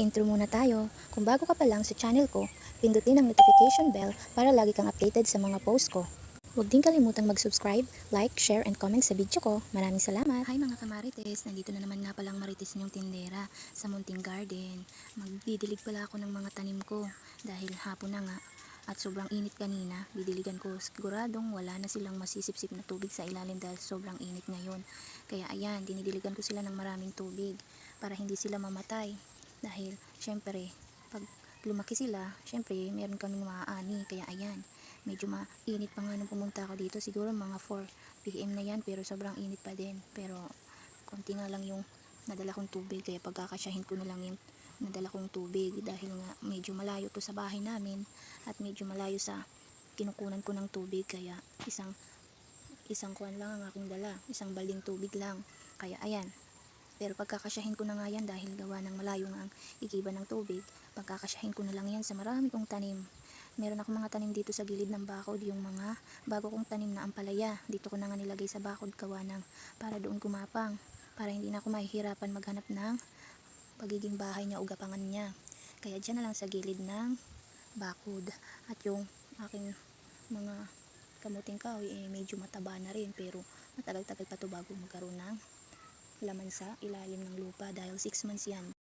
Intro muna tayo. Kung bago ka pa lang sa channel ko, pindutin ang notification bell para lagi kang updated sa mga post ko. Huwag din kalimutang mag-subscribe, like, share, and comment sa video ko. Maraming salamat! Hi mga kamarites! Nandito na naman nga palang marites niyong tindera sa munting garden. Magdidilig pala ako ng mga tanim ko dahil hapon na nga at sobrang init kanina. Didiligan ko, siguradong wala na silang masisipsip na tubig sa ilalim dahil sobrang init ngayon. Kaya ayan, dinidiligan ko sila ng maraming tubig para hindi sila mamatay. Dahil syempre pag lumaki sila, syempre meron kaming maaani. Kaya ayan, medyo mainit pa nga nung pumunta ako dito, siguro mga 4 PM na yan, pero sobrang init pa din. Pero konti nga lang yung nadala kong tubig, kaya pagkakasyahin ko na lang yung nadala kong tubig dahil nga medyo malayo to sa bahay namin at medyo malayo sa kinukunan ko ng tubig. Kaya isang kuwan lang ang aking dala, isang balding tubig lang. Kaya ayan, pero pagkakasyahin ko na nga yan dahil gawa ng malayo nga ang igiba ng tubig, pagkakasyahin ko na lang yan sa marami kong tanim. Meron akong mga tanim dito sa gilid ng bakod, yung mga bago kong tanim na ampalaya. Dito ko na nga nilagay sa bakod gawa ng para doon gumapang, para hindi na ako mahihirapan maghanap ng pagiging bahay niya o gapangan niya. Kaya dyan na lang sa gilid ng bakod. At yung aking mga kamuting kahoy medyo mataba na rin, pero matagal-tagal pa to bago magkaroon ng laman sa ilalim ng lupa dahil 6 months yan.